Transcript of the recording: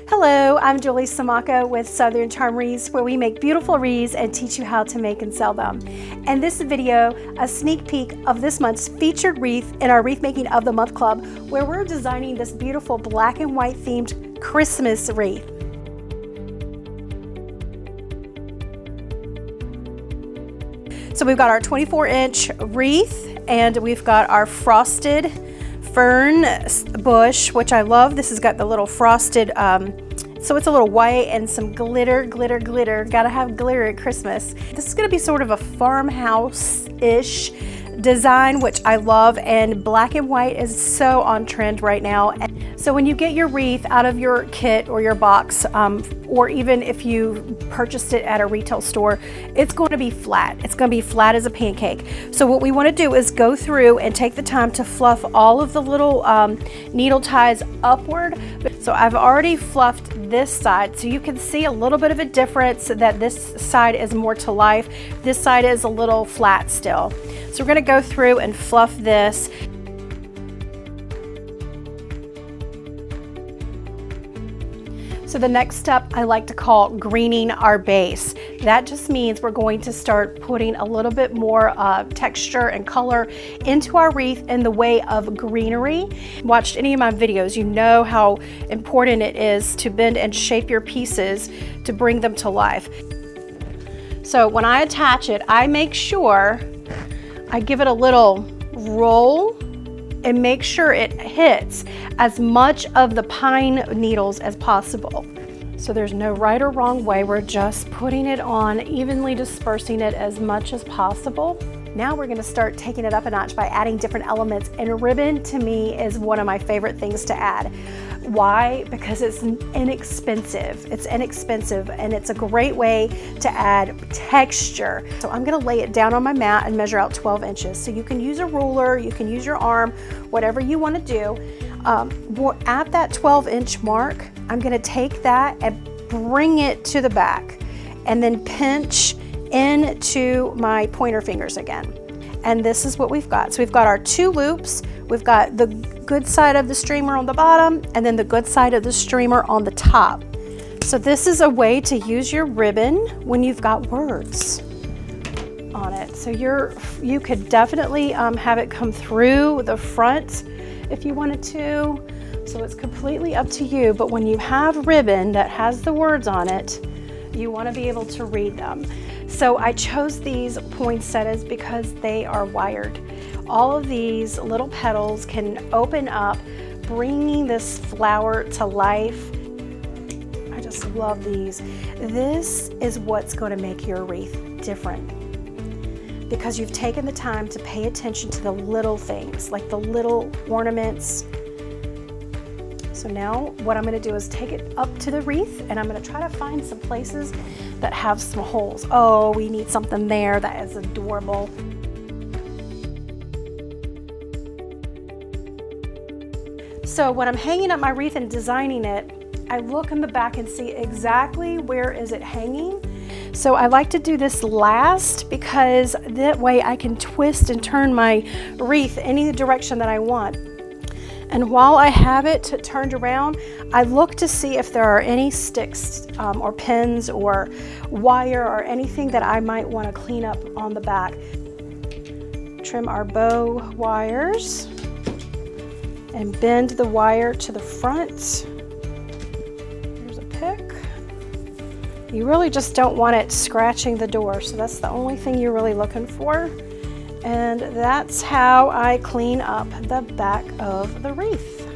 Hello, I'm Julie Samaka with Southern Charm Wreaths, where we make beautiful wreaths and teach you how to make and sell them. And this video, a sneak peek of this month's featured wreath in our Wreath Making of the Month Club, where we're designing this beautiful black and white themed Christmas wreath. So we've got our 24-inch wreath, and we've got our frosted fern bush, which I love. This has got the little frosted, so it's a little white and some glitter. Gotta have glitter at Christmas. This is gonna be sort of a farmhouse-ish design, which I love, and black and white is so on trend right now. So when you get your wreath out of your kit or your box, or even if you purchased it at a retail store, it's going to be flat. It's going to be flat as a pancake. So what we want to do is go through and take the time to fluff all of the little needle ties upward. So I've already fluffed this side, so you can see a little bit of a difference, that this side is more to life. This side is a little flat still. So we're going to go through and fluff this. So the next step I like to call greening our base. That just means we're going to start putting a little bit more texture and color into our wreath in the way of greenery. Watched any of my videos, you know how important it is to bend and shape your pieces to bring them to life. So when I attach it, I make sure I give it a little roll and make sure it hits as much of the pine needles as possible. So there's no right or wrong way, we're just putting it on, evenly dispersing it as much as possible. Now we're gonna start taking it up a notch by adding different elements, and ribbon to me is one of my favorite things to add. Why? Because it's inexpensive. It's inexpensive, and it's a great way to add texture. So I'm gonna lay it down on my mat and measure out 12 inches. So you can use a ruler, you can use your arm, whatever you wanna do. At that 12-inch mark, I'm gonna take that and bring it to the back, and then pinch into my pointer fingers again. And this is what we've got. So we've got our two loops. We've got the good side of the streamer on the bottom, and then the good side of the streamer on the top. So this is a way to use your ribbon when you've got words on it. So you could definitely have it come through the front if you wanted to. So it's completely up to you, but when you have ribbon that has the words on it, you want to be able to read them. So I chose these poinsettias because they are wired. All of these little petals can open up, bringing this flower to life. I just love these. This is what's going to make your wreath different, because you've taken the time to pay attention to the little things, like the little ornaments. So now what I'm going to do is take it up to the wreath, and I'm going to try to find some places that have some holes. Oh, we need something there. That is adorable. So when I'm hanging up my wreath and designing it, I look in the back and see exactly where is it hanging. So I like to do this last, because that way I can twist and turn my wreath any direction that I want. And while I have it turned around, I look to see if there are any sticks or pins or wire or anything that I might want to clean up on the back. Trim our bow wires and bend the wire to the front. Here's a pick. You really just don't want it scratching the door, so that's the only thing you're really looking for. And that's how I clean up the back of the wreath.